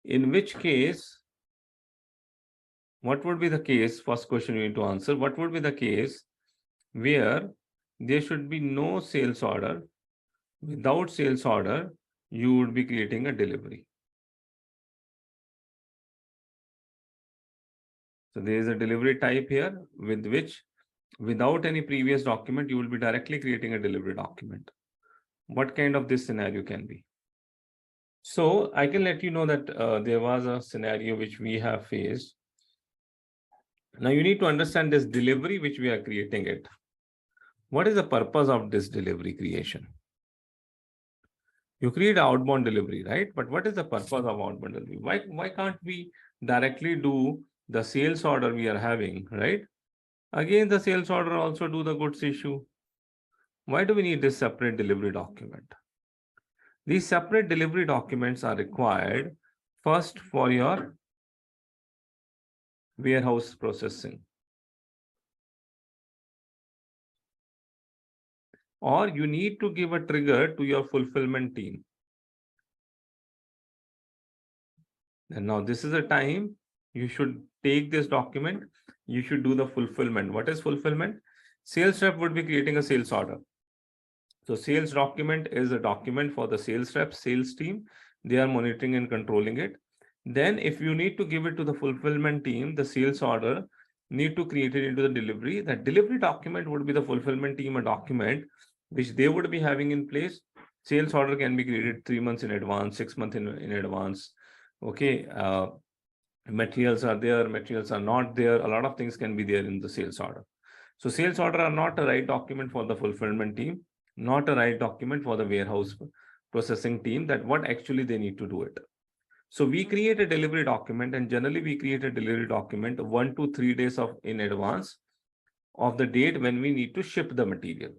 In which case, what would be the case? First question you need to answer. What would be the case where there should be no sales order? Without sales order, you would be creating a delivery. So there is a delivery type here with which, without any previous document, you will be directly creating a delivery document. What kind of this scenario can be? So I can let you know that there was a scenario which we have faced. Now you need to understand this delivery which we are creating it. What is the purpose of this delivery creation? You create outbound delivery, right? But what is the purpose of outbound delivery? Why can't we directly do the sales order we are having, right? Again, the sales order also do the goods issue. Why do we need this separate delivery document? These separate delivery documents are required first for your warehouse processing. Or you need to give a trigger to your fulfillment team. And now this is a time you should take this document, you should do the fulfillment. What is fulfillment? Sales rep would be creating a sales order. So sales document is a document for the sales rep, sales team. They are monitoring and controlling it. Then if you need to give it to the fulfillment team, the sales order need to create it into the delivery. That delivery document would be the fulfillment team, a document which they would be having in place. Sales order can be created 3 months in advance, 6 months in advance. Okay. Materials are there, materials are not there. A lot of things can be there in the sales order. So sales order are not a right document for the fulfillment team, not a right document for the warehouse processing team, that what actually they need to do it. So we create a delivery document, and generally we create a delivery document 1 to 3 days in advance of the date when we need to ship the material.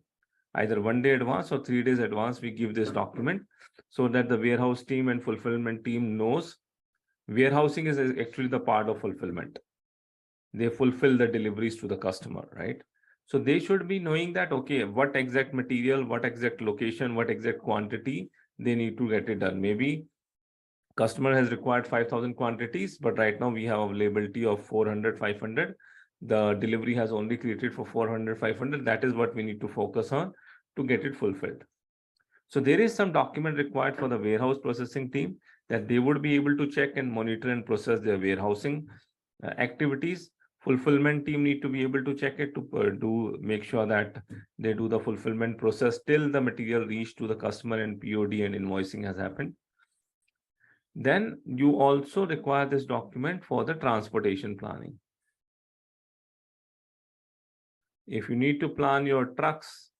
Either 1 day advance or 3 days advance, we give this document so that the warehouse team and fulfillment team knows. Warehousing is actually the part of fulfillment. They fulfill the deliveries to the customer, right? So they should be knowing that, okay, what exact material, what exact location, what exact quantity they need to get it done. Maybe customer has required 5,000 quantities, but right now we have availability of 400, 500. The delivery has only created for 400, 500. That is what we need to focus on to get it fulfilled. So there is some document required for the warehouse processing team that they would be able to check and monitor and process their warehousing activities. Fulfillment team need to be able to check it to make sure that they do the fulfillment process till the material reach to the customer and POD and invoicing has happened. Then you also require this document for the transportation planning. If you need to plan your trucks,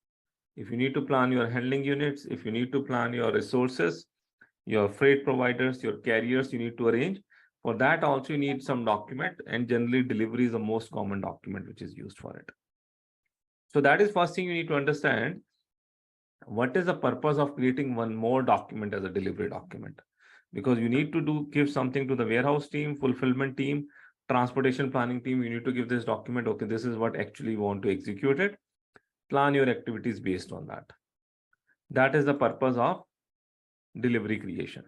if you need to plan your handling units, if you need to plan your resources, your freight providers, your carriers, you need to arrange. For that also you need some document, and generally delivery is the most common document which is used for it. So that is first thing you need to understand. What is the purpose of creating one more document as a delivery document? Because you need to give something to the warehouse team, fulfillment team, transportation planning team. You need to give this document. Okay, this is what actually you want to execute it. Plan your activities based on that. That is the purpose of delivery creation.